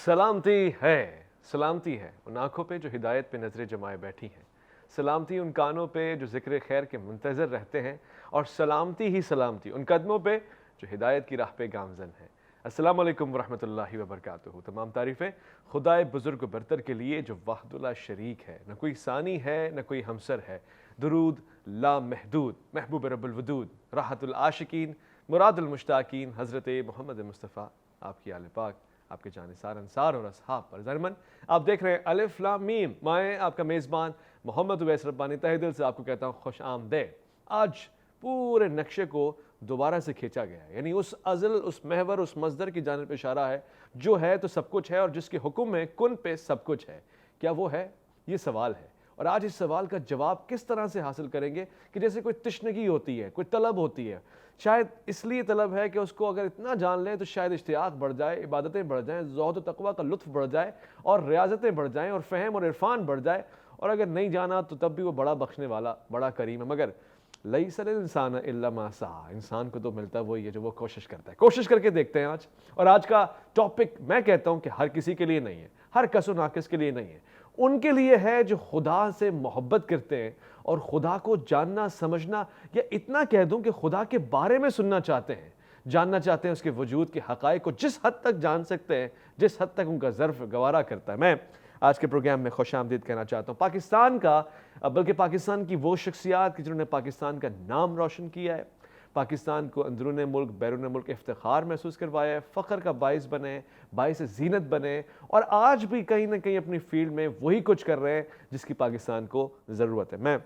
سلامتی ہے ان آنکھوں پہ جو ہدایت پہ نظریں جمائے بیٹھی ہیں، سلامتی ان کانوں پہ جو ذکر خیر کے منتظر رہتے ہیں، اور سلامتی ہی سلامتی ان قدموں پہ جو ہدایت کی راہ پہ گامزن ہیں۔ السلام علیکم ورحمۃ اللہ وبرکاتہ۔ تمام تعریفیں خدائے بزرگ و برتر کے لیے جو وحدہ لا شریک ہے، نہ کوئی ثانی ہے نہ کوئی ہمسر ہے۔ درود لا محدود محبوب رب الودود، راحت العاشقین مراد المشتاقین، حضرت محمد مصطفیٰ، آپ کی آل پاک، آپ کے جانثار انصار اور اصحاب پر زرمن۔ آپ دیکھ رہے ہیں الف لام میم، میں آپ کا میزبان محمد اویس ربانی تہہ دل سے آپ کو کہتا ہوں خوش آمدید۔ آج پورے نقشے کو دوبارہ سے کھینچا گیا ہے، یعنی اس ازل، اس محور، اس مصدر کی جانب اشارہ ہے، جو ہے تو سب کچھ ہے اور جس کے حکم میں کن پہ سب کچھ ہے۔ کیا وہ ہے؟ یہ سوال ہے، اور آج اس سوال کا جواب کس طرح سے حاصل کریں گے کہ جیسے کوئی تشنگی ہوتی ہے، کوئی طلب ہوتی ہے، شاید اس لیے طلب ہے کہ اس کو اگر اتنا جان لیں تو شاید اشتیاق بڑھ جائے، عبادتیں بڑھ جائیں، زہد و تقویٰ کا لطف بڑھ جائے، اور ریاضتیں بڑھ جائیں، اور فہم اور عرفان بڑھ جائے، اور اگر نہیں جانا تو تب بھی وہ بڑا بخشنے والا، بڑا کریم ہے۔ مگر لیس الانسان الا ما سعی، انسان کو تو ملتا وہی ہے جو وہ کوشش کرتا ہے۔ کوشش کر کے دیکھتے ہیں آج، اور آج کا ٹاپک میں کہتا ہوں کہ ہر کسی کے لیے نہیں ہے، ہر کس و ناقص کے لیے نہیں ہے، ان کے لیے ہے جو خدا سے محبت کرتے ہیں اور خدا کو جاننا سمجھنا، یا اتنا کہہ دوں کہ خدا کے بارے میں سننا چاہتے ہیں، جاننا چاہتے ہیں اس کے وجود کے حقائق کو، جس حد تک جان سکتے ہیں، جس حد تک ان کا ظرف گوارا کرتا ہے۔ میں آج کے پروگرام میں خوش آمدید کہنا چاہتا ہوں پاکستان کا، بلکہ پاکستان کی وہ شخصیات جنہوں نے پاکستان کا نام روشن کیا ہے، پاکستان کو اندرون ملک بیرون ملک افتخار محسوس کروایا ہے، فخر کا باعث بنے، باعث زینت بنے، اور آج بھی کہیں نہ کہیں اپنی فیلڈ میں وہی کچھ کر رہے ہیں جس کی پاکستان کو ضرورت ہے۔ میں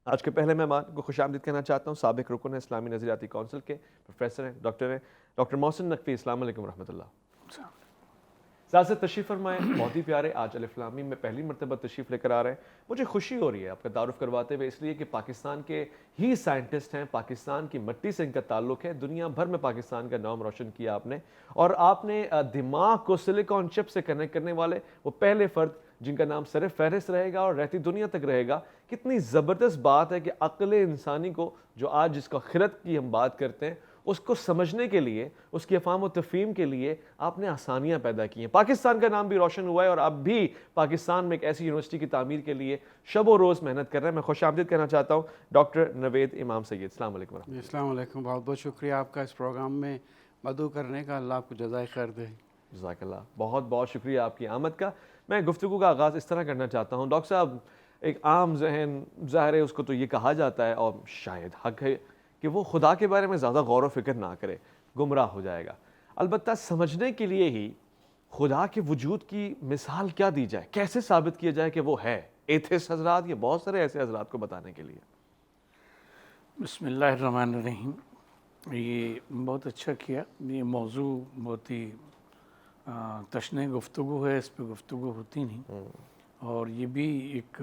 آج کے پہلے مہمان کو خوش آمدید کہنا چاہتا ہوں، سابق رکن اسلامی نظریاتی کونسل کے پروفیسر ہیں، ڈاکٹر محسن نقوی۔ السلام علیکم ورحمۃ اللہ۔ ساتھ سے تشریف فرمائیں، بہت ہی پیارے، آج الف لام میم میں پہلی مرتبہ تشریف لے کر آ رہے ہیں۔ مجھے خوشی ہو رہی ہے آپ کا تعارف کرواتے ہوئے، اس لیے کہ پاکستان کے ہی سائنٹسٹ ہیں، پاکستان کی مٹی سے ان کا تعلق ہے، دنیا بھر میں پاکستان کا نام روشن کیا آپ نے، اور آپ نے دماغ کو سلیکان چپ سے کنیکٹ کرنے والے وہ پہلے فرد جن کا نام سر فہرست رہے گا اور رہتی دنیا تک رہے گا۔ کتنی زبردست بات ہے کہ عقل انسانی کو، جو آج جس کا خرد کی ہم بات کرتے ہیں، اس کو سمجھنے کے لیے، اس کی افہام و تفہیم کے لیے آپ نے آسانیاں پیدا کی ہیں۔ پاکستان کا نام بھی روشن ہوا ہے، اور اب بھی پاکستان میں ایک ایسی یونیورسٹی کی تعمیر کے لیے شب و روز محنت کر رہے ہیں۔ میں خوش آمدید کہنا چاہتا ہوں ڈاکٹر نوید امام سید۔ السلام علیکم ورحمۃ اللہ۔ السلام علیکم، بہت بہت شکریہ آپ کا اس پروگرام میں مدعو کرنے کا، اللہ آپ کو جزائے خیر دے۔ جزاک اللہ، بہت بہت شکریہ آپ کی آمد کا۔ میں گفتگو کا آغاز اس طرح کرنا چاہتا ہوں، ڈاکٹر صاحب، ایک عام ذہن، ظاہر ہے اس کو تو یہ کہا جاتا ہے، اور شاید حق ہے، کہ وہ خدا کے بارے میں زیادہ غور و فکر نہ کرے، گمراہ ہو جائے گا۔ البتہ سمجھنے کے لیے ہی خدا کے وجود کی مثال کیا دی جائے، کیسے ثابت کیا جائے کہ وہ ہے؟ ایتھسٹ حضرات یا بہت سارے ایسے حضرات کو بتانے کے لیے۔ بسم اللہ الرحمن الرحیم۔ یہ بہت اچھا کیا، یہ موضوع بہت ہی تشنہ گفتگو ہے، اس پہ گفتگو ہوتی نہیں، اور یہ بھی ایک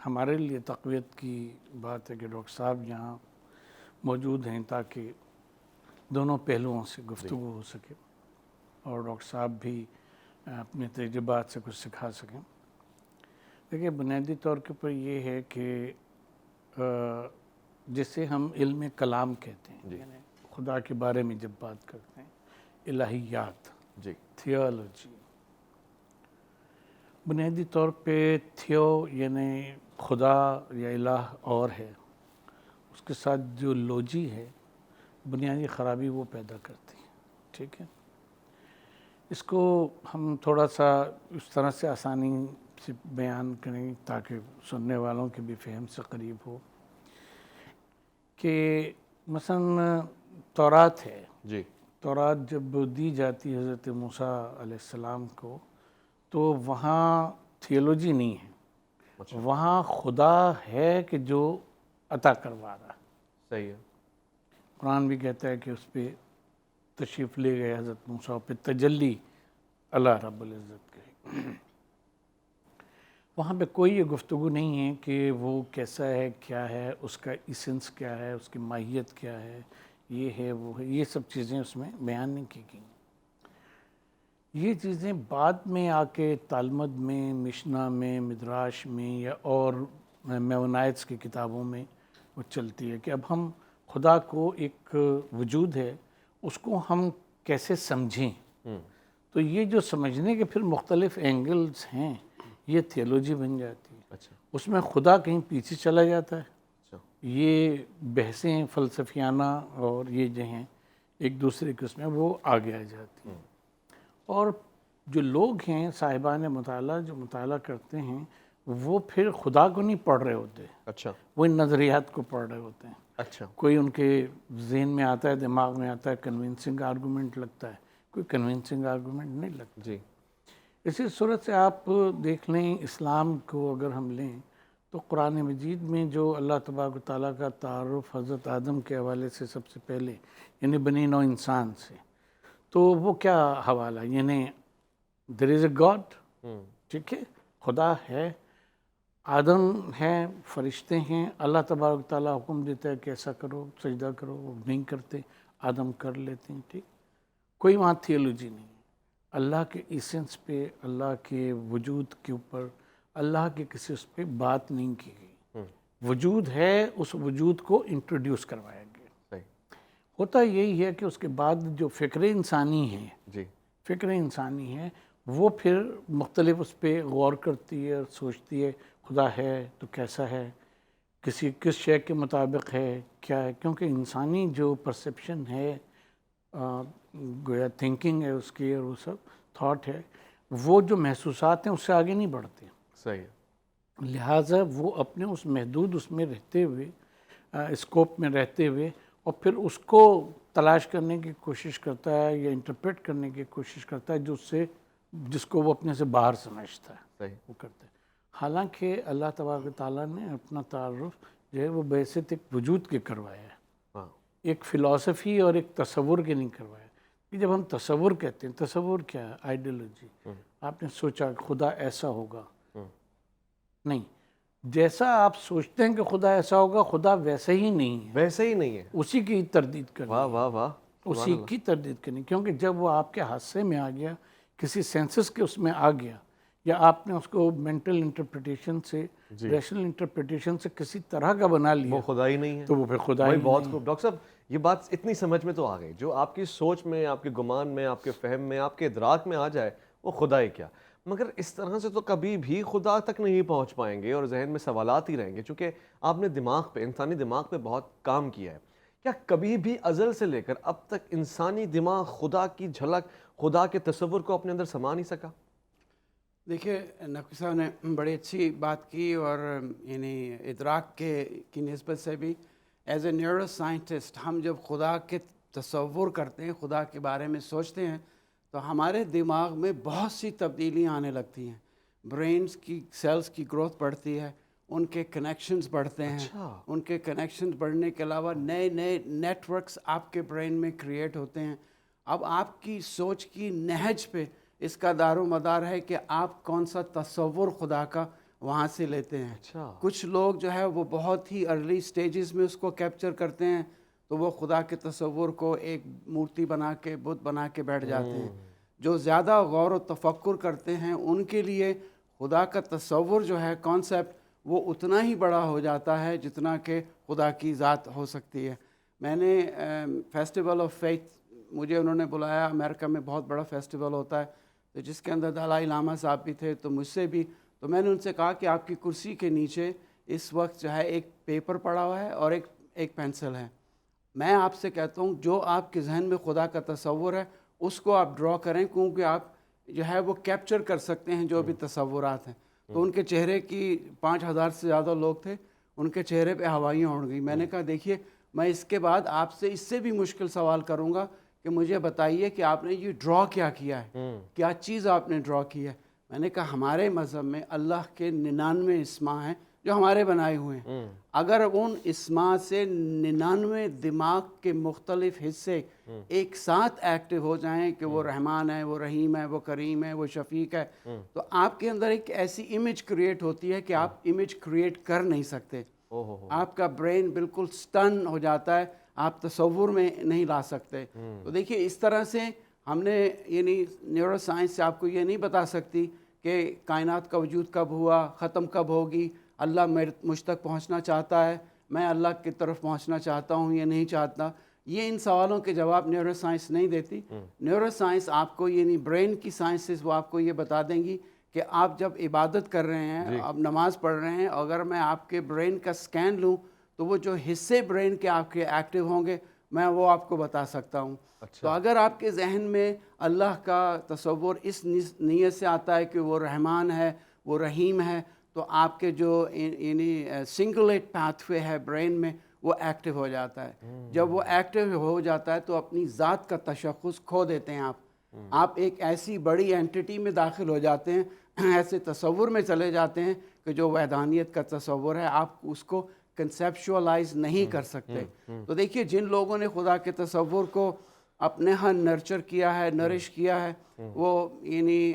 ہمارے لیے تقویت کی بات ہے کہ ڈاکٹر صاحب یہاں موجود ہیں تاکہ دونوں پہلوؤں سے گفتگو ہو سکے، اور ڈاکٹر صاحب بھی اپنے تجربات سے کچھ سکھا سکیں۔ دیکھیے، بنیادی طور کے اوپر یہ ہے کہ جسے ہم علم کلام کہتے ہیں، یعنی خدا کے بارے میں جب بات کرتے ہیں، الہیات، تھیولوجی، بنیادی طور پہ تھیو یعنی خدا یا الہ اور ہے، اس کے ساتھ جو لوجی ہے، بنیادی خرابی وہ پیدا کرتی ہے، ٹھیک ہے۔ اس کو ہم تھوڑا سا اس طرح سے آسانی سے بیان کریں تاکہ سننے والوں کے بھی فہم سے قریب ہو، کہ مثلا تورات ہے، تورات جب دی جاتی حضرت موسیٰ علیہ السلام کو، تو وہاں تھیولوجی نہیں ہے، وہاں خدا ہے کہ جو عطا کروا رہا ہے۔ صحیح ہے۔ قرآن بھی کہتا ہے کہ اس پہ تشریف لے گئے حضرت موسیٰ پہ تجلی اللہ رب العزت کے۔ وہاں پہ کوئی یہ گفتگو نہیں ہے کہ وہ کیسا ہے، کیا ہے، اس کا ایسنس کیا ہے، اس کی ماہیت کیا ہے، یہ ہے وہ ہے، یہ سب چیزیں اس میں بیان نہیں کی گئی۔ یہ چیزیں بعد میں آ کے تالمد میں، مشنا میں، مدراش میں، یا اور میونائٹس کی کتابوں میں وہ چلتی ہے کہ اب ہم خدا کو ایک وجود ہے، اس کو ہم کیسے سمجھیں۔ تو یہ جو سمجھنے کے پھر مختلف اینگلز ہیں، یہ تھیولوجی بن جاتی ہے. اچھا اس میں خدا کہیں پیچھے چلا جاتا ہے. اچھا یہ بحثیں فلسفیانہ اور یہ جو ہیں ایک دوسرے کے اس میں وہ آگے آ جاتی ہیں. اور جو لوگ ہیں صاحبان مطالعہ جو مطالعہ کرتے ہیں وہ پھر خدا کو نہیں پڑھ رہے ہوتے، اچھا وہ ان نظریات کو پڑھ رہے ہوتے ہیں. اچھا کوئی ان کے ذہن میں آتا ہے، دماغ میں آتا ہے، کنونسنگ آرگومنٹ لگتا ہے، کوئی کنونسنگ آرگومنٹ نہیں لگتا. جی اسی صورت سے آپ دیکھ لیں اسلام کو اگر ہم لیں تو قرآن مجید میں جو اللہ تبارک و تعالیٰ کا تعارف حضرت آدم کے حوالے سے سب سے پہلے یعنی بنی نوع انسان سے، تو وہ کیا حوالہ یعنی دیر از اے گاڈ، ٹھیک ہے، خدا ہے، آدم ہے، فرشتے ہیں، اللہ تبارک و تعالیٰ حکم دیتا ہے کہ ایسا کرو، سجدہ کرو، وہ نہیں کرتے، آدم کر لیتے ہیں. ٹھیک، کوئی وہاں تھیولوجی نہیں ہے. اللہ کے ایسنس پہ، اللہ کے وجود کے اوپر، اللہ کے کسی اس پہ بات نہیں کی گئی. وجود ہے، اس وجود کو انٹروڈیوس کروایا گیا. صحیح ہوتا یہی ہے کہ اس کے بعد جو فکر انسانی ہے، جی فکر انسانی ہے، وہ پھر مختلف اس پہ غور کرتی ہے اور سوچتی ہے خدا ہے تو کیسا ہے، کس شے کے مطابق ہے، کیا ہے. کیونکہ انسانی جو پرسیپشن ہے، گویا تھنکنگ ہے اس کی اور وہ سب تھاٹ ہے، وہ جو محسوسات ہیں اس سے آگے نہیں بڑھتے. صحیح لہٰذا وہ اپنے اس محدود اس میں رہتے ہوئے، اسکوپ میں رہتے ہوئے، اور پھر اس کو تلاش کرنے کی کوشش کرتا ہے یا انٹرپریٹ کرنے کی کوشش کرتا ہے جس کو وہ اپنے سے باہر سمجھتا ہے، صحیح وہ کرتا ہے. حالانکہ اللہ تبارک و تعالیٰ نے اپنا تعارف جو ہے وہ بیسط ایک وجود کے کروایا ہے، ہاں ایک فلسفی اور ایک تصور کے نہیں کروایا. کہ جب ہم تصور کہتے ہیں، تصور کیا ہے؟ آئیڈیالوجی. آپ نے سوچا کہ خدا ایسا ہوگا، نہیں، جیسا آپ سوچتے ہیں کہ خدا ایسا ہوگا، خدا ویسا ہی نہیں ہے، ویسے ہی نہیں ہے. اسی کی تردید کرنی، واہ واہ واہ اسی کی تردید کرنی. کیونکہ جب وہ آپ کے حادثے میں آ گیا، کسی سینسس کے اس میں آ گیا، یا آپ نے اس کو مینٹل انٹرپریٹیشن سے، ریشنل انٹرپریٹیشن سے کسی طرح کا بنا لیا، وہ خدا ہی نہیں ہے. تو وہ پھر خدا ہی بہت خوب ڈاکٹر صاحب، یہ بات اتنی سمجھ میں تو آ گئی، جو آپ کی سوچ میں، آپ کے گمان میں، آپ کے فہم میں، آپ کے ادراک میں آ جائے وہ خدا ہی کیا. مگر اس طرح سے تو کبھی بھی خدا تک نہیں پہنچ پائیں گے اور ذہن میں سوالات ہی رہیں گے. چونکہ آپ نے دماغ پہ، انسانی دماغ پہ بہت کام کیا ہے. کیا کبھی بھی ازل سے لے کر اب تک انسانی دماغ خدا کی جھلک، خدا کے تصور کو اپنے اندر سما نہیں سکا؟ دیکھیے نقوی صاحب نے بڑی اچھی بات کی، اور یعنی ادراک کی نسبت سے بھی ایز اے نیورو سائنٹسٹ ہم جب خدا کے تصور کرتے ہیں، خدا کے بارے میں سوچتے ہیں، تو ہمارے دماغ میں بہت سی تبدیلیاں آنے لگتی ہیں. برینز کی سیلز کی گروتھ بڑھتی ہے، ان کے کنیکشنز بڑھتے ہیں. ان کے کنیکشنز بڑھنے کے علاوہ نئے نئے نیٹ ورکس آپ کے برین میں کریٹ ہوتے ہیں. اب آپ کی سوچ کی نہج پہ اس کا دار و مدار ہے کہ آپ کون سا تصور خدا کا وہاں سے لیتے ہیں. کچھ لوگ جو ہے وہ بہت ہی ارلی سٹیجز میں اس کو کیپچر کرتے ہیں، تو وہ خدا کے تصور کو ایک مورتی بنا کے، بت بنا کے بیٹھ جاتے ہیں. جو زیادہ غور و تفکر کرتے ہیں ان کے لیے خدا کا تصور جو ہے کانسیپٹ، وہ اتنا ہی بڑا ہو جاتا ہے جتنا کہ خدا کی ذات ہو سکتی ہے. میں نے فیسٹیول آف فیتھ، مجھے انہوں نے بلایا، امریکہ میں بہت بڑا فیسٹیول ہوتا ہے، تو جس کے اندر دلائی لاما صاحب بھی تھے، تو مجھ سے بھی، تو میں نے ان سے کہا کہ آپ کی کرسی کے نیچے اس وقت جو ہے ایک پیپر پڑا ہوا ہے اور ایک پینسل ہے. میں آپ سے کہتا ہوں جو آپ کے ذہن میں خدا کا تصور ہے اس کو آپ ڈرا کریں، کیونکہ آپ جو ہے وہ کیپچر کر سکتے ہیں جو بھی تصورات ہیں. تو ان کے چہرے کی 5000 سے زیادہ لوگ تھے، ان کے چہرے پہ ہوائیاں اڑ گئی. میں نے کہا دیکھیے، میں اس کے بعد آپ سے اس سے بھی مشکل سوال کروں گا کہ مجھے بتائیے کہ آپ نے یہ ڈرا کیا ہے، کیا چیز آپ نے ڈرا کی ہے. میں نے کہا ہمارے مذہب میں اللہ کے 99 اسماء ہیں جو ہمارے بنائے ہوئے ہیں. اگر ان اسماء سے 99 دماغ کے مختلف حصے ایک ساتھ ایکٹیو ہو جائیں کہ وہ رحمان ہے، وہ رحیم ہے، وہ کریم ہے، وہ شفیق ہے، تو آپ کے اندر ایک ایسی امیج کریٹ ہوتی ہے کہ آپ امیج کریٹ کر نہیں سکتے. آپ کا برین بالکل سٹن ہو جاتا ہے، آپ تصور میں نہیں لا سکتے. تو دیکھیے اس طرح سے ہم نے یعنی نیورو سائنس سے آپ کو یہ نہیں بتا سکتی کہ کائنات کا وجود کب ہوا، ختم کب ہوگی، اللہ مجھ تک پہنچنا چاہتا ہے، میں اللہ کی طرف پہنچنا چاہتا ہوں یا نہیں چاہتا. یہ ان سوالوں کے جواب نیورو سائنس نہیں دیتی. نیورو سائنس آپ کو یعنی برین کی سائنسز وہ آپ کو یہ بتا دیں گی کہ آپ جب عبادت کر رہے ہیں, آپ نماز پڑھ رہے ہیں, اگر میں آپ کے برین کا سکین لوں تو وہ جو حصے برین کے آپ کے ایکٹیو ہوں گے میں وہ آپ کو بتا سکتا ہوں. تو اگر آپ کے ذہن میں اللہ کا تصور اس نیت سے آتا ہے کہ وہ رحمان ہے, وہ رحیم ہے, تو آپ کے جو یعنی سنگولیٹ پاتھ وے ہے برین میں وہ ایکٹیو ہو جاتا ہے. جب وہ ایکٹیو ہو جاتا ہے تو اپنی ذات کا تشخص کھو دیتے ہیں آپ ایک ایسی بڑی اینٹی میں داخل ہو جاتے ہیں, ایسے تصور میں چلے جاتے ہیں کہ جو وحدانیت کا تصور ہے آپ اس کو کنسیپچولائز نہیں کر سکتے. تو دیکھیے جن لوگوں نے خدا کے تصور کو اپنے ہاں نرچر کیا ہے, نرش کیا ہے, وہ یعنی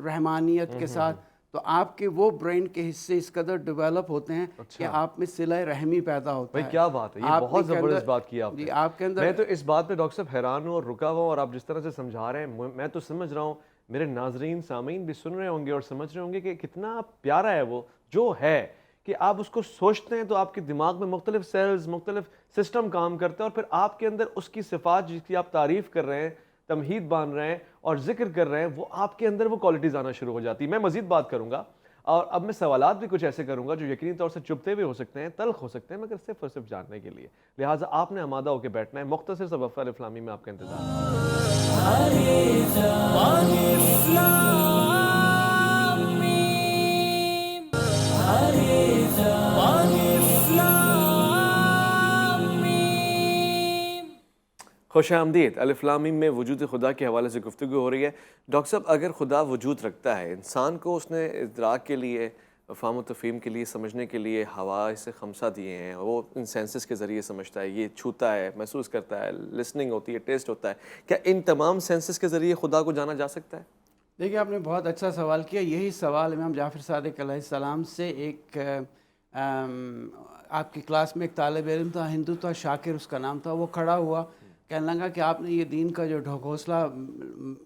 رحمانیت کے ساتھ, تو آپ کے وہ برین کے حصے اس قدر ڈیولپ ہوتے ہیں کہ آپ میں صلہ رحمی پیدا ہوتا ہے. کیا بات ہے, یہ بہت زبردست بات کی آپ نے. آپ کے اندر میں تو اس بات پہ ڈاکٹر صاحب حیران ہوں اور رکا ہوا ہوں, اور آپ جس طرح سے سمجھا رہے ہیں میں تو سمجھ رہا ہوں, میرے ناظرین سامعین بھی سن رہے ہوں گے اور سمجھ رہے ہوں گے کہ کتنا پیارا ہے وہ جو ہے کہ آپ اس کو سوچتے ہیں تو آپ کے دماغ میں مختلف سیلز, مختلف سسٹم کام کرتے ہیں, اور پھر آپ کے اندر اس کی صفات جس کی آپ تعریف کر رہے ہیں, تمہید باندھ رہے ہیں اور ذکر کر رہے ہیں, وہ آپ کے اندر وہ کوالٹیز آنا شروع ہو جاتی. میں مزید بات کروں گا اور اب میں سوالات بھی کچھ ایسے کروں گا جو یقینی طور سے چبھتے ہوئے ہو سکتے ہیں, تلخ ہو سکتے ہیں, مگر صرف اور صرف جاننے کے لیے. لہٰذا آپ نے آمادہ ہو کے بیٹھنا ہے. مختصر سا وقفہ الف لام میم میں آپ کا انتظار خوش آمدید. الف لام میم میں وجود خدا کے حوالے سے گفتگو ہو رہی ہے. ڈاکٹر صاحب, اگر خدا وجود رکھتا ہے, انسان کو اس نے ادراک کے لیے, فہم و تفہیم کے لیے, سمجھنے کے لیے حواس خمسہ دیے ہیں, وہ ان سینسز کے ذریعے سمجھتا ہے, یہ چھوتا ہے, محسوس کرتا ہے, لسننگ ہوتی ہے, ٹیسٹ ہوتا ہے, کیا ان تمام سینسز کے ذریعے خدا کو جانا جا سکتا ہے؟ دیکھیے آپ نے بہت اچھا سوال کیا. یہی سوال امام جعفر صادق علیہ السلام سے ایک آپ کی کلاس میں ایک طالب علم تھا, ہندو تھا, شاکر اس کا نام تھا. وہ کھڑا ہوا, کہنے لگا کہ آپ نے یہ دین کا جو ڈھکوسلہ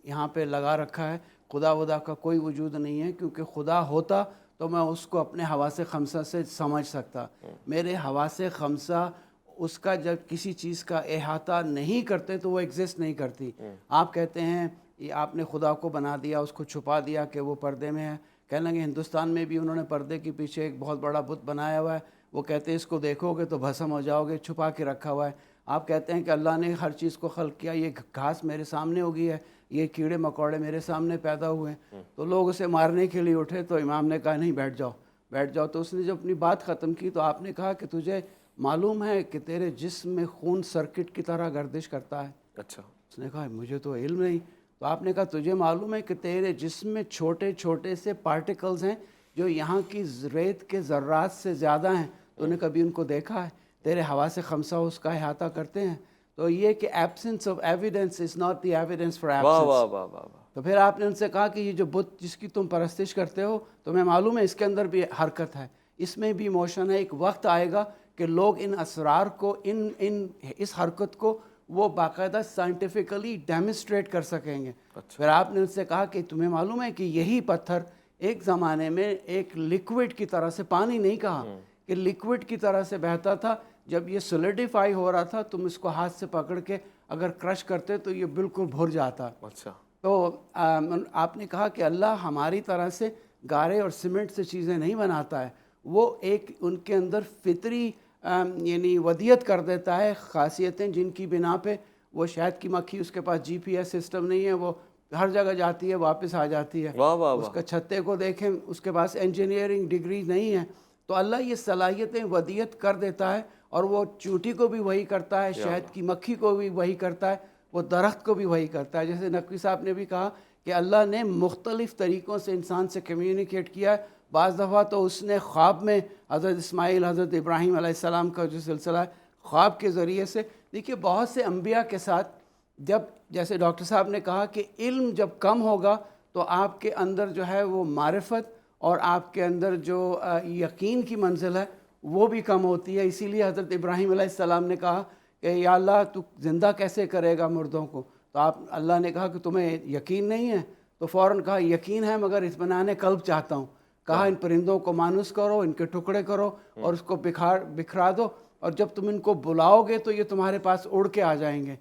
یہاں پہ لگا رکھا ہے, خدا ودا کا کوئی وجود نہیں ہے, کیونکہ خدا ہوتا تو میں اس کو اپنے حواس خمسہ سے سمجھ سکتا. میرے حواس خمسہ اس کا جب کسی چیز کا احاطہ نہیں کرتے تو وہ ایگزسٹ نہیں کرتی. آپ کہتے ہیں یہ آپ نے خدا کو بنا دیا, اس کو چھپا دیا کہ وہ پردے میں ہے. کہنے لگے ہندوستان میں بھی انہوں نے پردے کے پیچھے ایک بہت بڑا بت بنایا ہوا ہے, وہ کہتے ہیں اس کو دیکھو گے تو بھسم ہو جاؤ گے, چھپا کے رکھا ہوا ہے. آپ کہتے ہیں کہ اللہ نے ہر چیز کو خلق کیا, یہ گھاس میرے سامنے ہو گئی ہے, یہ کیڑے مکوڑے میرے سامنے پیدا ہوئے ہیں. تو لوگ اسے مارنے کے لیے اٹھے تو امام نے کہا نہیں بیٹھ جاؤ, بیٹھ جاؤ. تو اس نے جب اپنی بات ختم کی تو آپ نے کہا کہ تجھے معلوم ہے کہ تیرے جسم میں خون سرکٹ کی طرح گردش کرتا ہے؟ اچھا. اس نے کہا مجھے تو علم نہیں. تو آپ نے کہا تجھے معلوم ہے کہ تیرے جسم میں چھوٹے چھوٹے سے پارٹیکلز ہیں جو یہاں کی ریت کے ذرات سے زیادہ ہیں, تو نے کبھی ان کو دیکھا ہے؟ تیرے حواس خمسہ اس کا احاطہ کرتے ہیں. تو یہ کہ absence of evidence is not the evidence for absence. تو پھر آپ نے ان سے کہا کہ یہ جو بت جس کی تم پرستش کرتے ہو تمہیں معلوم ہے اس کے اندر بھی حرکت ہے, اس میں بھی موشن ہے. ایک وقت آئے گا کہ لوگ ان اسرار کو اس حرکت کو وہ باقاعدہ سائنٹیفکلی ڈیمونسٹریٹ کر سکیں گے. پھر آپ نے ان سے کہا کہ تمہیں معلوم ہے کہ یہی پتھر ایک زمانے میں ایک لیکوڈ کی طرح سے, پانی نہیں کہا کہ لیکوڈ کی طرح سے بہتا تھا, جب یہ سولیڈیفائی ہو رہا تھا تم اس کو ہاتھ سے پکڑ کے اگر کرش کرتے تو یہ بالکل بھر جاتا. اچھا. تو آپ نے کہا کہ اللہ ہماری طرح سے گارے اور سیمنٹ سے چیزیں نہیں بناتا ہے, وہ ایک ان کے اندر فطری یعنی ودیت کر دیتا ہے خاصیتیں جن کی بنا پہ وہ شہد کی مکھی, اس کے پاس جی پی ایس سسٹم نہیں ہے, وہ ہر جگہ جاتی ہے واپس آ جاتی ہے. اس کا چھتے کو دیکھیں, اس کے پاس انجینئرنگ ڈگری نہیں ہے. تو اللہ یہ صلاحیتیں ودیت کر دیتا ہے, اور وہ چونٹی کو بھی وہی کرتا ہے, شہد کی مکھی کو بھی وہی کرتا ہے, وہ درخت کو بھی وہی کرتا ہے. جیسے نقوی صاحب نے بھی کہا کہ اللہ نے مختلف طریقوں سے انسان سے کمیونیکیٹ کیا ہے. بعض دفعہ تو اس نے خواب میں حضرت اسماعیل, حضرت ابراہیم علیہ السلام کا جو سلسلہ ہے, خواب کے ذریعے سے. دیکھیے بہت سے انبیاء کے ساتھ جب جیسے ڈاکٹر صاحب نے کہا کہ علم جب کم ہوگا تو آپ کے اندر جو ہے وہ معرفت اور آپ کے اندر جو یقین کی منزل ہے وہ بھی کم ہوتی ہے. اسی لیے حضرت ابراہیم علیہ السلام نے کہا کہ یا اللہ تو زندہ کیسے کرے گا مردوں کو؟ تو اللہ نے کہا کہ تمہیں یقین نہیں ہے؟ تو فوراً کہا یقین ہے مگر اطمینان قلب چاہتا ہوں. کہا ان پرندوں کو مانوس کرو, ان کے ٹکڑے کرو اور اس کو بکھرا دو. اور جب تم ان کو بلاؤ گے تو یہ تمہارے پاس اڑ کے آ جائیں گے.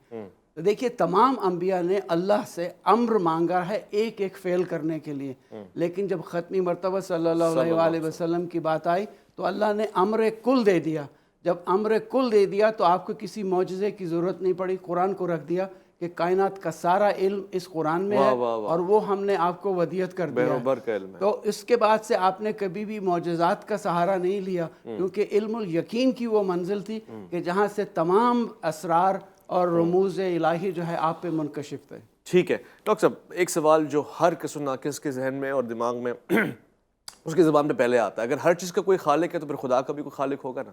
تو دیکھیے تمام انبیاء نے اللہ سے امر مانگا ہے ایک ایک فعل کرنے کے لیے، لیکن جب ختمی مرتبہ صلی اللہ علیہ وآلہ وسلم کی بات آئی تو اللہ نے امر کل دے دیا. جب امر کل دے دیا تو آپ کو کسی معجزے کی ضرورت نہیں پڑی، قرآن کو رکھ دیا کہ کائنات کا سارا علم اس قرآن میں ہے اور وہ ہم نے آپ کو ودیت کر دیا ہے. تو اس کے بعد سے آپ نے کبھی بھی معجزات کا سہارا نہیں لیا، کیونکہ علم الیقین کی وہ منزل تھی کہ جہاں سے تمام اسرار اور رموز الہی جو ہے آپ پہ منکشف تھے. ٹھیک ہے ڈاکٹر صاحب، ایک سوال جو ہر کس و ناقص کے ذہن میں اور دماغ میں اس کی زبان پہ پہلے آتا ہے، اگر ہر چیز کا کوئی خالق ہے تو پھر خدا کا بھی کوئی خالق ہوگا نا؟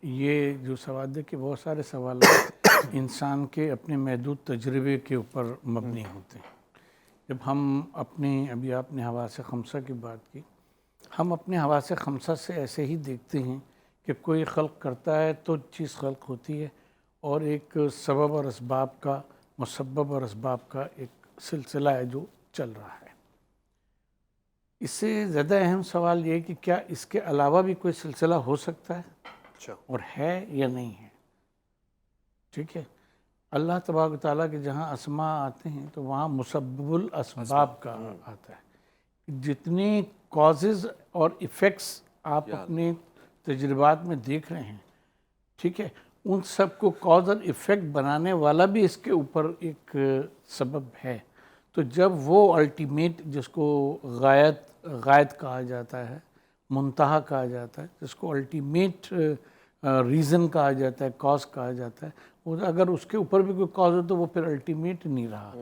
یہ جو سوال ہے کہ بہت سارے سوالات انسان کے اپنے محدود تجربے کے اوپر مبنی ہوتے ہیں. جب ہم ابھی آپ نے حواس خمسہ کی بات کی، ہم اپنے حواس خمسہ سے ایسے ہی دیکھتے ہیں کہ کوئی خلق کرتا ہے تو چیز خلق ہوتی ہے، اور ایک سبب اور اسباب کا، مسبب اور اسباب کا ایک سلسلہ ہے جو چل رہا ہے. اس سے زیادہ اہم سوال یہ ہے کہ کیا اس کے علاوہ بھی کوئی سلسلہ ہو سکتا ہے اور ہے یا نہیں ہے. ٹھیک ہے، اللہ تبارک و تعالیٰ کے جہاں اسماء آتے ہیں تو وہاں مسبب الاسباب کا آتا ہے. جتنی کازز اور ایفیکٹس آپ اپنے تجربات میں دیکھ رہے ہیں، ٹھیک ہے، ان سب کو کاز اور ایفیکٹ بنانے والا بھی اس کے اوپر ایک سبب ہے. تو جب وہ الٹیمیٹ، جس کو غایت کہا جاتا ہے، منتہا کہا جاتا ہے، جس کو الٹیمیٹ ریزن کہا جاتا ہے، کاز کہا جاتا ہے، اگر اس کے اوپر بھی کوئی کاز ہو تو وہ پھر الٹیمیٹ نہیں رہا.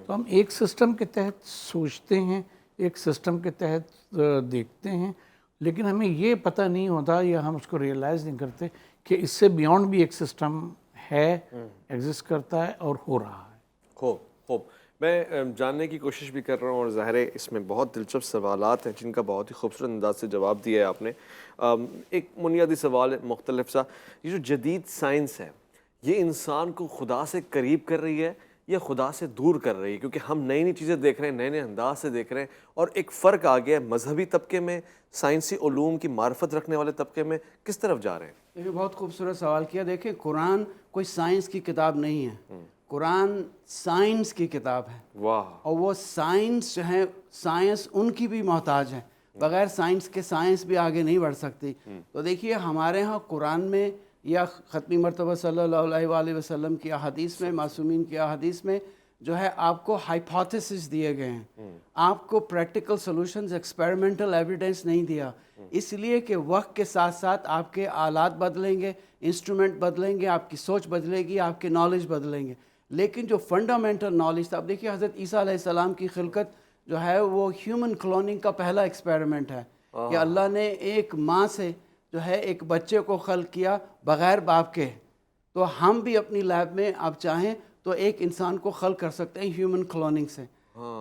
تو ہم ایک سسٹم کے تحت سوچتے ہیں، ایک سسٹم کے تحت دیکھتے ہیں، لیکن ہمیں یہ پتہ نہیں ہوتا یا ہم اس کو ریئلائز نہیں کرتے کہ اس سے بیونڈ بھی ایک سسٹم ہے، ایگزسٹ کرتا ہے اور ہو رہا ہے. خوب میں جاننے کی کوشش بھی کر رہا ہوں، اور ظاہر ہے اس میں بہت دلچسپ سوالات ہیں جن کا بہت ہی خوبصورت انداز سے جواب دیا ہے آپ نے. ایک بنیادی سوال ہے مختلف سا، یہ جو جدید سائنس ہے یہ انسان کو خدا سے قریب کر رہی ہے یا خدا سے دور کر رہی ہے؟ کیونکہ ہم نئی نئی چیزیں دیکھ رہے ہیں، نئے نئے انداز سے دیکھ رہے ہیں، اور ایک فرق آ گیا ہے مذہبی طبقے میں، سائنسی علوم کی معرفت رکھنے والے طبقے میں. کس طرف جا رہے ہیں؟ دیکھیں بہت خوبصورت سوال کیا. دیکھیں قرآن کوئی سائنس کی کتاب نہیں ہے، قرآن سائنس کی کتاب ہے. واہ. اور وہ سائنس جو ہے، سائنس ان کی بھی محتاج ہے، بغیر سائنس کے سائنس بھی آگے نہیں بڑھ سکتی. تو دیکھیے ہمارے ہاں قرآن میں یا ختمی مرتبہ صلی اللہ علیہ وآلہ وسلم کی احادیث میں، معصومین کی احادیث میں جو ہے آپ کو ہائپوتھیسس دیے گئے ہیں، آپ کو پریکٹیکل سولوشنز، ایکسپیریمنٹل ایویڈنس نہیں دیا، اس لیے کہ وقت کے ساتھ ساتھ آپ کے آلات بدلیں گے، انسٹرومنٹ بدلیں گے، آپ کی سوچ بدلے گی، آپ کے نالج بدلیں گے. لیکن جو فنڈامنٹل نالج تھا، اب دیکھیے حضرت عیسیٰ علیہ السلام کی خلقت جو ہے وہ ہیومن کلوننگ کا پہلا ایکسپیریمنٹ ہے کہ اللہ نے ایک ماں سے جو ہے ایک بچے کو خلق کیا بغیر باپ کے. تو ہم بھی اپنی لیب میں آپ چاہیں تو ایک انسان کو خلق کر سکتے ہیں ہیومن کلوننگ سے.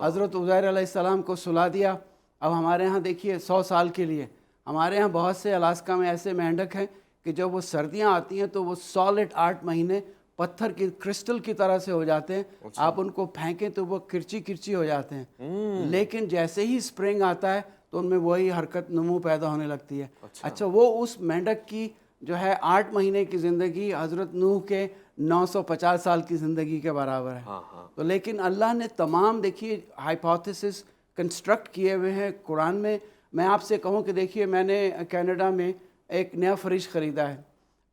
حضرت عزیر علیہ السلام کو سلا دیا. اب ہمارے ہاں دیکھیے 100 سال کے لیے، ہمارے ہاں بہت سے الاسکا میں ایسے مینڈک ہیں کہ جب وہ سردیاں آتی ہیں تو وہ سالڈ 8 مہینے پتھر کی کرسٹل کی طرح سے ہو جاتے ہیں. آپ ان کو پھینکیں تو وہ کرچی کرچی ہو جاتے ہیں، لیکن جیسے ہی سپرنگ آتا ہے تو ان میں وہی حرکت، نمو پیدا ہونے لگتی ہے. اچھا وہ اس مینڈک کی جو ہے 8 مہینے کی زندگی حضرت نوح کے 950 سال کی زندگی کے برابر ہے. تو لیکن اللہ نے تمام دیکھیے ہائپوتھیسس کنسٹرکٹ کیے ہوئے ہیں قرآن میں. میں آپ سے کہوں کہ دیکھیے میں نے کینیڈا میں ایک نیا فریج خریدا ہے.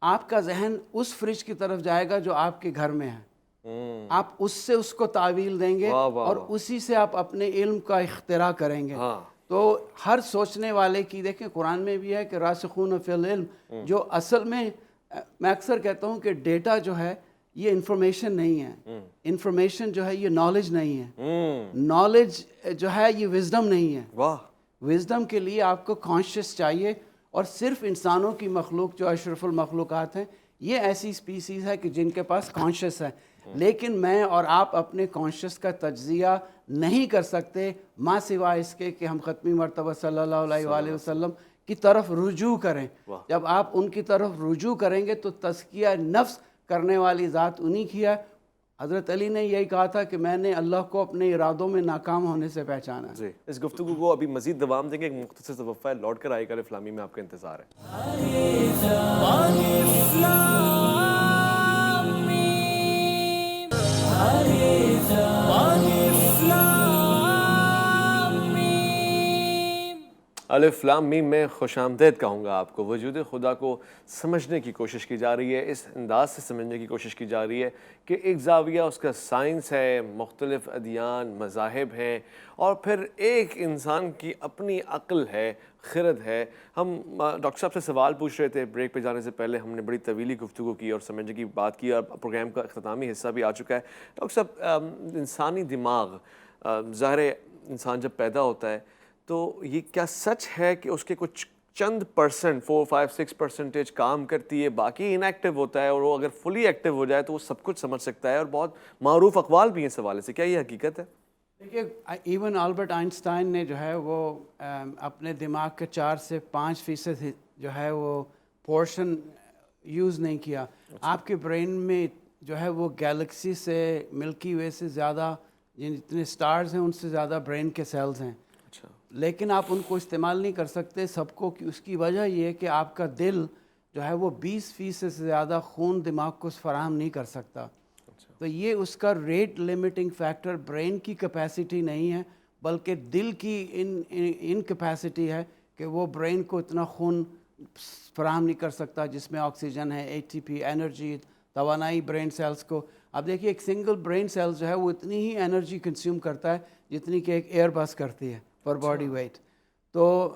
آپ کا ذہن اس فریج کی طرف جائے گا جو آپ کے گھر میں ہے، آپ اس سے اس کو تعویل دیں گے اور اسی سے آپ اپنے علم کا اختراع کریں گے. تو ہر سوچنے والے کی دیکھیں قرآن میں بھی ہے کہ راسخون فی العلم، جو اصل میں اکثر کہتا ہوں کہ ڈیٹا جو ہے یہ انفارمیشن نہیں ہے، انفارمیشن جو ہے یہ نالج نہیں ہے، نالج جو ہے یہ وزڈم نہیں ہے. وزڈم کے لیے آپ کو کانشیس چاہیے، اور صرف انسانوں کی مخلوق جو اشرف المخلوقات ہیں یہ ایسی اسپیسیز ہے کہ جن کے پاس کانشیس ہے. لیکن میں اور آپ اپنے کانشیس کا تجزیہ نہیں کر سکتے ماں سوائے اس کے کہ ہم ختمی مرتبہ صلی اللہ علیہ وآلہ وسلم کی طرف رجوع کریں. جب آپ ان کی طرف رجوع کریں گے تو تزکیہ نفس کرنے والی ذات انہی کی ہے، حضرت علی نے یہی کہا تھا کہ میں نے اللہ کو اپنے ارادوں میں ناکام ہونے سے پہچانا ہے. جی اس گفتگو کو ابھی مزید دوام دیں گے، ایک مختصر سے وقفہ ہے، لوٹ کر آئے گا. الف لام میم میں آپ کا انتظار ہے. الف لام میم میں خوش آمدید کہوں گا آپ کو. وجود خدا کو سمجھنے کی کوشش کی جا رہی ہے، اس انداز سے سمجھنے کی کوشش کی جا رہی ہے کہ ایک زاویہ اس کا سائنس ہے، مختلف ادیان مذاہب ہیں، اور پھر ایک انسان کی اپنی عقل ہے، خرد ہے. ہم ڈاکٹر صاحب سے سوال پوچھ رہے تھے، بریک پہ جانے سے پہلے ہم نے بڑی طویلی گفتگو کی اور سمجھنے کی بات کی، اور پروگرام کا اختتامی حصہ بھی آ چکا ہے. ڈاکٹر صاحب انسانی دماغ، ظاہر انسان جب پیدا ہوتا ہے تو یہ کیا سچ ہے کہ اس کے کچھ چند پرسنٹ 4-5-6% کام کرتی ہے، باقی ان ایکٹیو ہوتا ہے، اور وہ اگر فلی ایکٹیو ہو جائے تو وہ سب کچھ سمجھ سکتا ہے، اور بہت معروف اقوال بھی ہیں اس حوالے سے. کیا یہ حقیقت ہے؟ دیکھیے ایون آلبرٹ آئنسٹائن نے جو ہے وہ اپنے دماغ کے 4 سے 5% جو ہے وہ پورشن یوز نہیں کیا. آپ کے برین میں جو ہے وہ گیلیکسی سے، ملکی وے سے زیادہ، جتنے سٹارز ہیں ان سے زیادہ برین کے سیلز ہیں. اچھا. لیکن آپ ان کو استعمال نہیں کر سکتے سب کو. اس کی وجہ یہ ہے کہ آپ کا دل جو ہے وہ 20% سے زیادہ خون دماغ کو فراہم نہیں کر سکتا. تو یہ اس کا ریٹ لمیٹنگ فیکٹر برین کی کیپیسٹی نہیں ہے، بلکہ دل کی ان کیپیسٹی ہے کہ وہ برین کو اتنا خون فراہم نہیں کر سکتا جس میں آکسیجن ہے، ATP انرجی، توانائی برین سیلز کو. اب دیکھیے ایک سنگل برین سیل جو ہے وہ اتنی ہی انرجی کنزیوم کرتا ہے جتنی کہ ایک ایئر بس کرتی ہے پر باڈی ویٹ. تو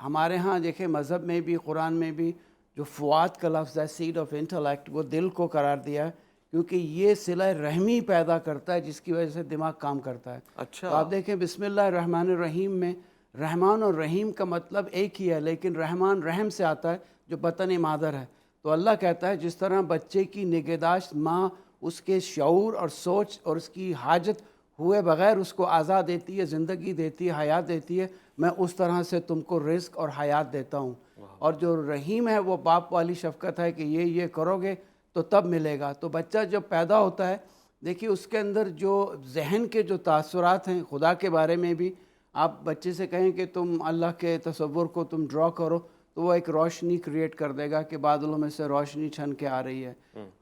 ہمارے ہاں دیکھیں مذہب میں بھی، قرآن میں بھی جو فؤاد کا لفظ ہے، سیڈ آف انٹلیکٹ، وہ دل کو قرار دیا ہے، کیونکہ یہ صلہ رحمی پیدا کرتا ہے جس کی وجہ سے دماغ کام کرتا ہے. اچھا. تو آپ دیکھیں بسم اللہ الرحمن الرحیم میں رحمان اور رحیم کا مطلب ایک ہی ہے، لیکن رحمان رحم سے آتا ہے جو بطن مادر ہے. تو اللہ کہتا ہے جس طرح بچے کی نگہداشت ماں اس کے شعور اور سوچ اور اس کی حاجت ہوئے بغیر اس کو آزاد دیتی ہے، زندگی دیتی ہے، حیات دیتی ہے، میں اس طرح سے تم کو رزق اور حیات دیتا ہوں. اور جو رحیم ہے وہ باپ والی شفقت ہے کہ یہ کرو گے تو تب ملے گا. تو بچہ جب پیدا ہوتا ہے دیکھیے اس کے اندر جو ذہن کے جو تاثرات ہیں خدا کے بارے میں بھی، آپ بچے سے کہیں کہ تم اللہ کے تصور کو تم ڈرا کرو تو وہ ایک روشنی کریٹ کر دے گا کہ بادلوں میں سے روشنی چھن کے آ رہی ہے.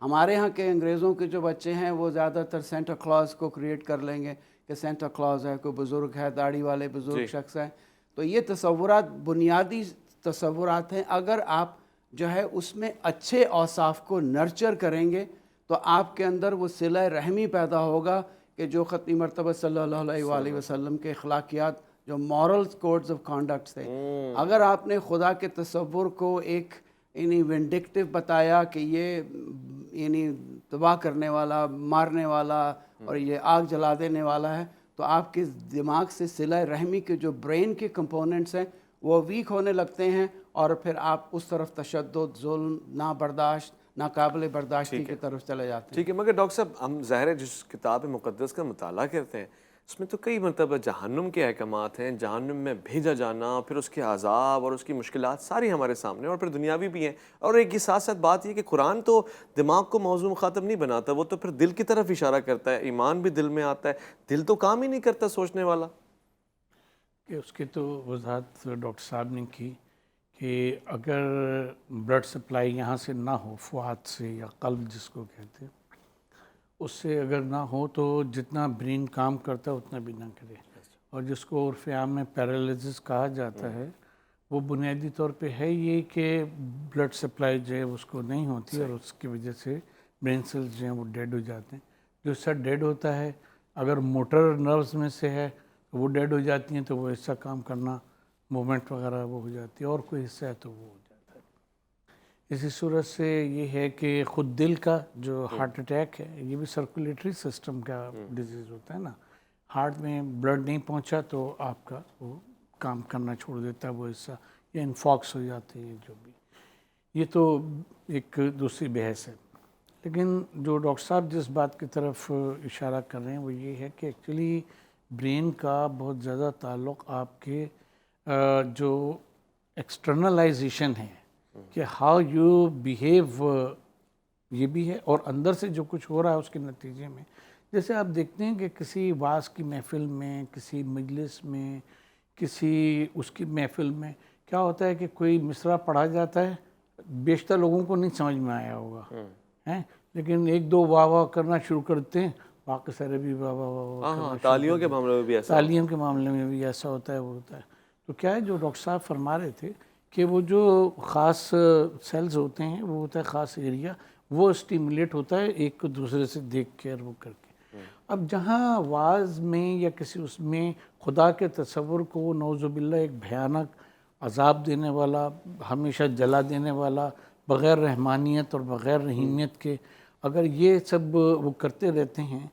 ہمارے ہاں کے انگریزوں کے جو بچے ہیں وہ زیادہ تر سینٹا کلاز کو کریٹ کر لیں گے کہ سینٹا کلاز ہے، کوئی بزرگ ہے، داڑھی والے بزرگ شخص ہے. تو یہ تصورات بنیادی تصورات ہیں. اگر آپ جو ہے اس میں اچھے اوصاف کو نرچر کریں گے تو آپ کے اندر وہ صلہ رحمی پیدا ہوگا کہ جو ختمی مرتبہ صلی اللہ علیہ وآلہ وسلم کے اخلاقیات، جو مورل کوڈز آف کانڈکٹس تھے. اگر آپ نے خدا کے تصور کو ایک ونڈکٹیو بتایا کہ یہ تباہ کرنے والا، مارنے والا اور یہ آگ جلا دینے والا ہے، تو آپ کے دماغ سے صلہ رحمی کے جو برین کے کمپوننٹس ہیں وہ ویک ہونے لگتے ہیں، اور پھر آپ اس طرف تشدد، ظلم، نابرداشت، ناقابل برداشتی کی طرف چلے جاتے ہیں. ٹھیک ہے. مگر ڈاکٹر صاحب ہم ظاہر جس کتاب مقدس کا مطالعہ کرتے ہیں اس میں تو کئی مرتبہ جہنم کے احکامات ہیں، جہنم میں بھیجا جانا، پھر اس کے عذاب اور اس کی مشکلات ساری ہمارے سامنے، اور پھر دنیاوی بھی ہیں. اور ایک ساتھ ساتھ بات یہ کہ قرآن تو دماغ کو موضوع مخاطب نہیں بناتا، وہ تو پھر دل کی طرف اشارہ کرتا ہے. ایمان بھی دل میں آتا ہے، دل تو کام ہی نہیں کرتا سوچنے والا. کہ اس کی تو وضاحت ڈاکٹر صاحب نے کی کہ اگر بلڈ سپلائی یہاں سے نہ ہو، فؤاد سے یا قلب جس کو کہتے ہیں، اس سے اگر نہ ہو تو جتنا برین کام کرتا ہے اتنا بھی نہ کرے. اور جس کو عرف عام میں پیرالائسس کہا جاتا ہے، وہ بنیادی طور پہ ہے یہ کہ بلڈ سپلائی جو ہے اس کو نہیں ہوتی، اور اس کی وجہ سے برین سیلز جو ہیں وہ ڈیڈ ہو جاتے ہیں. جو حصہ ڈیڈ ہوتا ہے، اگر موٹر نروز میں سے ہے وہ ڈیڈ ہو جاتی ہیں تو وہ حصہ کام کرنا، موومنٹ وغیرہ وہ ہو جاتی ہے، اور کوئی حصہ ہے تو وہ ہو جاتا ہے. اسی صورت سے یہ ہے کہ خود دل کا جو ہارٹ اٹیک ہے یہ بھی سرکولیٹری سسٹم کا ڈیزیز ہوتا ہے نا. ہارٹ میں بلڈ نہیں پہنچا تو آپ کا وہ کام کرنا چھوڑ دیتا ہے وہ حصہ، یا انفاکس ہو جاتے ہیں جو بھی. یہ تو ایک دوسری بحث ہے. لیکن جو ڈاکٹر صاحب جس بات کی طرف اشارہ کر رہے ہیں وہ یہ ہے کہ ایکچولی برین کا بہت زیادہ تعلق آپ کے جو ایکسٹرنلائزیشن ہے، کہ ہاؤ یو بیہیو یہ بھی ہے، اور اندر سے جو کچھ ہو رہا ہے اس کے نتیجے میں، جیسے آپ دیکھتے ہیں کہ کسی واعظ کی محفل میں، کسی مجلس میں، کسی اس کی محفل میں کیا ہوتا ہے کہ کوئی مصرع پڑھا جاتا ہے، بیشتر لوگوں کو نہیں سمجھ میں آیا ہوگا ہیں، لیکن ایک دو واہ واہ کرنا شروع کرتے ہیں، باقی سارے بھی واہ واہ واہ واہ کرنا شروع تالیوں کے معاملے میں بھی ایسا تعلیم کے معاملے میں بھی ایسا ہوتا ہے، وہ ہوتا ہے۔ تو کیا ہے جو ڈاکٹر صاحب فرما رہے تھے کہ وہ جو خاص سیلز ہوتے ہیں، وہ ہوتا ہے خاص ایریا، وہ اسٹیمولیٹ ہوتا ہے ایک کو دوسرے سے دیکھ کے اور وہ کر کے۔ اب جہاں واعظ میں یا کسی اس میں خدا کے تصور کو نعوذ باللہ ایک بھیانک عذاب دینے والا، ہمیشہ جلا دینے والا، بغیر رحمانیت اور بغیر رحیمیت کے اگر یہ سب وہ کرتے رہتے ہیں،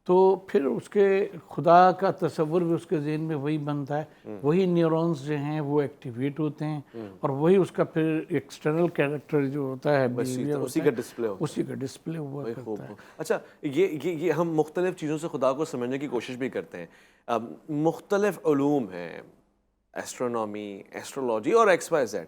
تو پھر اس کے خدا کا تصور بھی اس کے ذہن میں وہی بنتا ہے، وہی نیورونز جو ہیں وہ ایکٹیویٹ ہوتے ہیں، اور وہی اس کا پھر ایکسٹرنل کیریکٹر جو ہوتا ہے، بیہیویئر اسی کا ڈسپلے ہوتا ہے، اسی کا ڈسپلے ہوا کرتا ہے۔ اچھا، یہ ہم مختلف چیزوں سے خدا کو سمجھنے کی کوشش بھی کرتے ہیں، مختلف علوم ہیں، ایسٹرونومی، ایسٹرولوجی اور ایکس وائی زیڈ،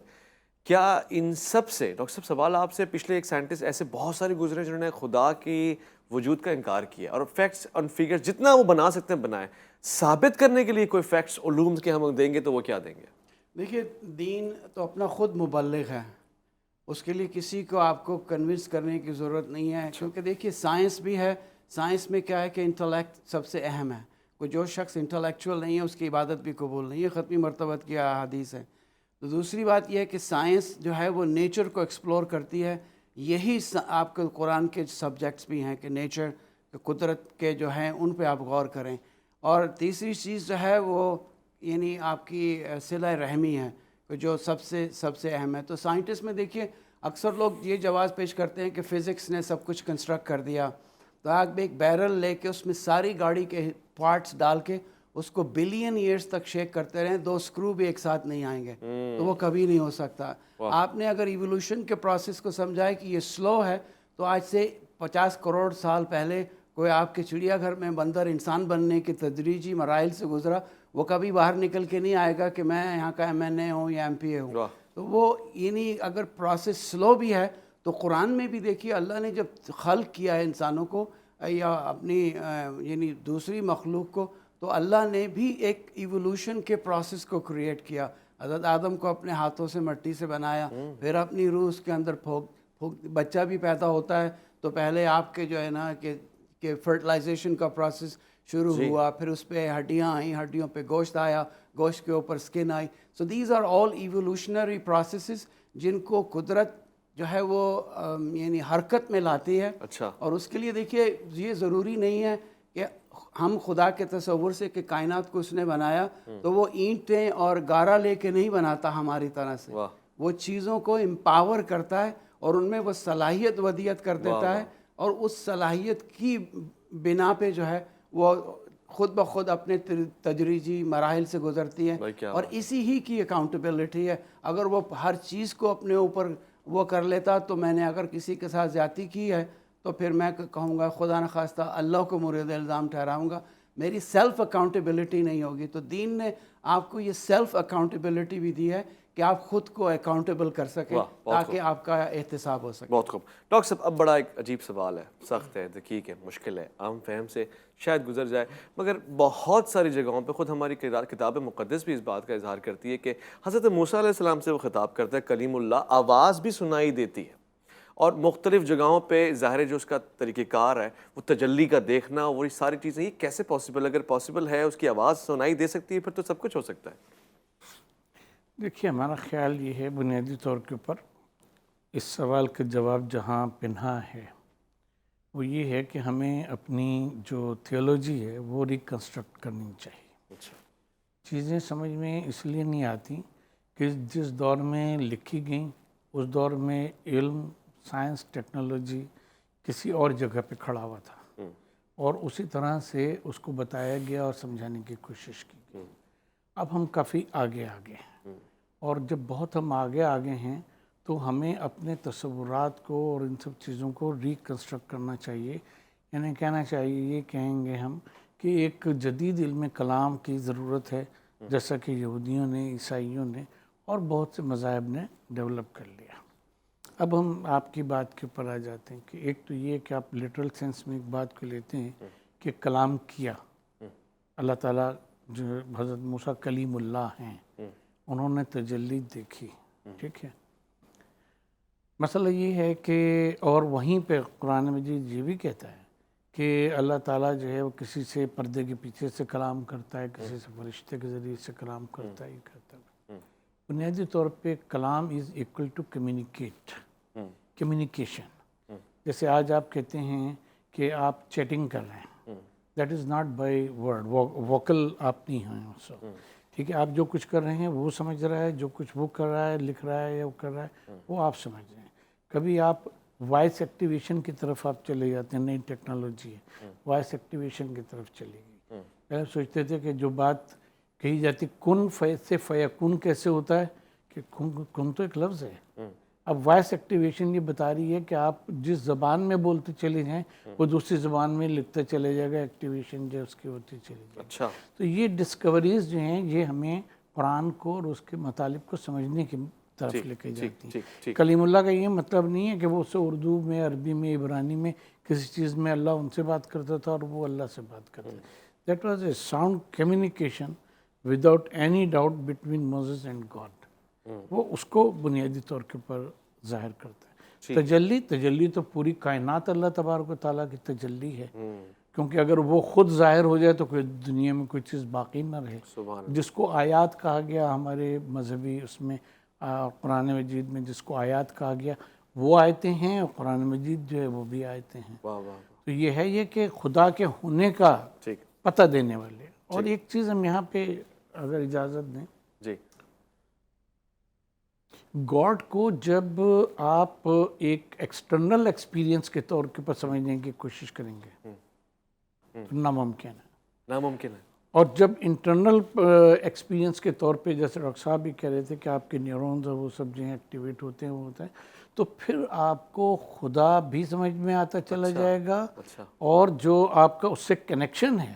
کیا ان سب سے ڈاکٹر صاحب سوال آپ سے، پچھلے ایک سائنٹسٹ ایسے بہت سارے گزرے جنہوں نے خدا کی وجود کا انکار کیا اور فیکٹس اور فگرز جتنا وہ بنا سکتے ہیں بنائے، ثابت کرنے کے لیے کوئی فیکٹس علوم کے ہم دیں گے تو وہ کیا دیں گے؟ دیکھیے دین تو اپنا خود مبلغ ہے، اس کے لیے کسی کو آپ کو کنونس کرنے کی ضرورت نہیں ہے، کیونکہ دیکھیے سائنس بھی ہے، سائنس میں کیا ہے کہ انٹلیکٹ سب سے اہم ہے، کوئی جو شخص انٹلیکچوئل نہیں ہے اس کی عبادت بھی قبول نہیں ہے، ختمی مرتبہ کی حدیث ہے۔ تو دوسری بات یہ ہے کہ سائنس جو ہے وہ نیچر کو ایکسپلور کرتی ہے، یہی آپ کے قرآن کے سبجیکٹس بھی ہیں کہ نیچر قدرت کے جو ہیں ان پہ آپ غور کریں۔ اور تیسری چیز جو ہے وہ یعنی آپ کی صلہ رحمی ہے جو سب سے اہم ہے۔ تو سائنٹسٹ میں دیکھیے اکثر لوگ یہ جواز پیش کرتے ہیں کہ فزکس نے سب کچھ کنسٹرکٹ کر دیا، تو آپ ایک بیرل لے کے اس میں ساری گاڑی کے پارٹس ڈال کے اس کو بلین ایئرز تک شیک کرتے رہیں، 2 اسکرو بھی ایک ساتھ نہیں آئیں گے، تو وہ کبھی نہیں ہو سکتا۔ آپ نے اگر ایوولوشن کے پروسیس کو سمجھا ہے کہ یہ سلو ہے، تو آج سے 50 کروڑ سال پہلے کوئی آپ کے چڑیا گھر میں بندر انسان بننے کے تدریجی مراحل سے گزرا، وہ کبھی باہر نکل کے نہیں آئے گا کہ میں یہاں کا MNA ہوں یا MP ہوں۔ تو وہ یعنی اگر پروسیس سلو بھی ہے تو قرآن میں بھی دیکھیے اللہ نے جب خلق کیا ہے انسانوں کو یا اپنی یعنی دوسری مخلوق کو، تو اللہ نے بھی ایک ایوولوشن کے پروسیس کو کریٹ کیا۔ حضرت آدم کو اپنے ہاتھوں سے مٹی سے بنایا، پھر اپنی روح اس کے اندر پھونک بچہ بھی پیدا ہوتا ہے، تو پہلے آپ کے جو ہے نا کہ فرٹیلائزیشن کا پروسیس شروع ہوا، پھر اس پہ ہڈیاں آئیں، ہڈیوں پہ گوشت آیا، گوشت کے اوپر سکن آئی۔ So these are all evolutionary processes جن کو قدرت جو ہے وہ یعنی حرکت میں لاتی ہے۔ اچھا، اور اس کے لیے دیکھیے یہ ضروری نہیں ہے کہ ہم خدا کے تصور سے کہ کائنات کو اس نے بنایا تو وہ اینٹیں اور گارا لے کے نہیں بناتا ہماری طرح سے، وہ چیزوں کو امپاور کرتا ہے اور ان میں وہ صلاحیت ودیت کر دیتا ہے، اور اس صلاحیت کی بنا پہ جو ہے وہ خود بخود اپنے تدریجی مراحل سے گزرتی ہے، اور اسی ہی کی اکاؤنٹیبلٹی ہے۔ اگر وہ ہر چیز کو اپنے اوپر وہ کر لیتا، تو میں نے اگر کسی کے ساتھ زیادتی کی ہے تو پھر میں کہوں گا خدا نخواستہ اللہ کو مورد الزام ٹھہراؤں گا، میری سیلف اکاؤنٹیبلٹی نہیں ہوگی۔ تو دین نے آپ کو یہ سیلف اکاؤنٹیبلٹی بھی دی ہے کہ آپ خود کو اکاؤنٹیبل کر سکیں تاکہ آپ کا احتساب ہو سکے۔ بہت خوب ڈاکٹر صاحب، اب بڑا ایک عجیب سوال ہے، سخت ہے، دقیق ہے، مشکل ہے، عام فہم سے شاید گزر جائے، مگر بہت ساری جگہوں پہ خود ہماری کتاب مقدس بھی اس بات کا اظہار کرتی ہے کہ حضرت موسیٰ علیہ السلام سے وہ خطاب کرتا ہے، کلیم اللہ، آواز بھی سنائی دیتی ہے، اور مختلف جگہوں پہ ظاہر جو اس کا طریقہ کار ہے وہ تجلی کا دیکھنا، وہ ساری چیزیں، یہ کیسے پاسبل؟ اگر پاسبل ہے، اس کی آواز سنائی دے سکتی ہے، پھر تو سب کچھ ہو سکتا ہے۔ دیکھیے ہمارا خیال یہ ہے بنیادی طور کے اوپر اس سوال کا جواب جہاں پنہا ہے وہ یہ ہے کہ ہمیں اپنی جو تھیولوجی ہے وہ ریکنسٹرکٹ کرنی چاہیے۔ چیزیں سمجھ میں اس لیے نہیں آتی کہ جس دور میں لکھی گئیں اس دور میں علم، سائنس، ٹیکنالوجی کسی اور جگہ پہ کھڑا ہوا تھا، اور اسی طرح سے اس کو بتایا گیا اور سمجھانے کی کوشش کی گئی۔ اب ہم کافی آگے ہیں، اور جب بہت ہم آگے ہیں تو ہمیں اپنے تصورات کو اور ان سب چیزوں کو ریکنسٹرکٹ کرنا چاہیے، یعنی کہنا چاہیے، یہ کہیں گے ہم کہ ایک جدید علم کلام کی ضرورت ہے، جیسا کہ یہودیوں نے، عیسائیوں نے اور بہت سے مذاہب نے ڈیولپ کر لیا۔ اب ہم آپ کی بات کے اوپر آ جاتے ہیں کہ ایک تو یہ کہ آپ لٹرل سینس میں ایک بات کو لیتے ہیں کہ کلام کیا، اللہ تعالیٰ جو حضرت موسیٰ کلیم اللہ ہیں، انہوں نے تجلی دیکھی، ٹھیک ہے۔ مسئلہ یہ ہے کہ اور وہیں پہ قرآن مجید یہ بھی کہتا ہے کہ اللہ تعالیٰ جو ہے وہ کسی سے پردے کے پیچھے سے کلام کرتا ہے، کسی سے فرشتے کے ذریعے سے کلام کرتا ہے، یہ کرتا ہے۔ بنیادی طور پہ کلام از ایکول ٹو کمیونیکیشن۔ جیسے آج آپ کہتے ہیں کہ آپ چیٹنگ کر رہے ہیں، that is not by word, vocal آپ نہیں ہیں اس وقت، ٹھیک ہے۔ آپ جو کچھ کر رہے ہیں وہ سمجھ رہا ہے، جو کچھ وہ کر رہا ہے، لکھ رہا ہے یا وہ کر رہا ہے، وہ آپ سمجھ رہے ہیں۔ کبھی آپ وائس ایکٹیویشن کی طرف آپ چلے جاتے ہیں، نئی ٹیکنالوجی ہے، وائس ایکٹیویشن کی طرف چلے گی۔ پہلے سوچتے تھے کہ جو بات کہی جاتی کن سے فیکون کیسے ہوتا ہے، کہ کن تو ایک لفظ ہے۔ اب وائس ایکٹیویشن یہ بتا رہی ہے کہ آپ جس زبان میں بولتے چلے جائیں وہ دوسری زبان میں لکھتے چلے جائے گا، ایکٹیویشن جو اس کی ہوتی چلی جائے گی۔ اچھا، تو یہ ڈسکوریز جو ہیں یہ ہمیں قرآن کو اور اس کے مطالب کو سمجھنے کی طرف لے کے جاتی ہیں۔ کلیم اللہ کا یہ مطلب نہیں ہے کہ وہ اسے اردو میں، عربی میں، عبرانی میں کسی چیز میں اللہ ان سے بات کرتا تھا اور وہ اللہ سے بات کرتا تھا۔ That was a sound communication without any doubt between Moses and God. وہ اس کو بنیادی طور کے اوپر ظاہر کرتا ہے۔ تجلی تو پوری کائنات اللہ تبارک و تعالیٰ کی تجلی ہے، کیونکہ اگر وہ خود ظاہر ہو جائے تو کوئی دنیا میں کوئی چیز باقی نہ رہے۔ جس کو آیات کہا گیا ہمارے مذہبی اس میں قرآن مجید میں جس کو آیات کہا گیا وہ آیتیں ہیں، اور قرآن مجید جو ہے وہ بھی آیتیں ہیں۔ تو یہ ہے یہ کہ خدا کے ہونے کا پتہ دینے والے۔ اور ایک چیز ہم یہاں پہ اگر اجازت دیں، گاڈ کو جب آپ ایک ایکسٹرنل ایکسپیرینس کے طور کے پر سمجھنے کی کوشش کریں گے تو ناممکن ہے۔ اور جب انٹرنل ایکسپیرینس کے طور پہ جیسے ڈاکٹر صاحب بھی کہہ رہے تھے کہ آپ کے نیورونز وہ سب جو ہیں ایکٹیویٹ ہوتے ہیں، وہ ہوتا ہے، تو پھر آپ کو خدا بھی سمجھ میں آتا چلا جائے گا، اور جو آپ کا اس سے کنیکشن ہے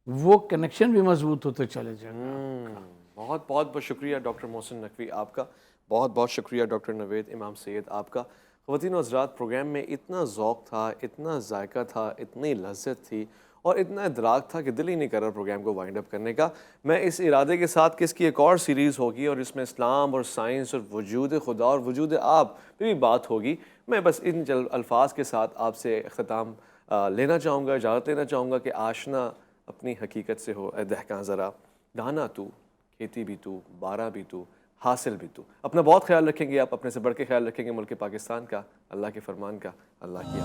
وہ کنیکشن بھی مضبوط ہوتا چلے جائے گا۔ بہت بہت شکریہ ڈاکٹر محسن نقوی آپ کا، بہت بہت شکریہ ڈاکٹر نوید امام سید آپ کا۔ خواتین و حضرات، پروگرام میں اتنا ذوق تھا، اتنا ذائقہ تھا، اتنی لذت تھی اور اتنا ادراک تھا کہ دل ہی نہیں کر رہا پروگرام کو وائنڈ اپ کرنے کا۔ میں اس ارادے کے ساتھ کہ اس کی ایک اور سیریز ہوگی اور اس میں اسلام اور سائنس اور وجود خدا اور وجود آپ پہ بھی بات ہوگی، میں بس ان الفاظ کے ساتھ آپ سے اختتام لینا چاہوں گا، اجازت لینا چاہوں گا کہ آشنا اپنی حقیقت سے ہو اے دہقاں ذرا، دانا تو، کھیتی بھی تو، بارہ بھی تو، حاصل بھی تو۔ اپنا بہت خیال رکھیں گے آپ، اپنے سے بڑھ کے خیال رکھیں گے ملک پاکستان کا، اللہ کے فرمان کا، اللہ کی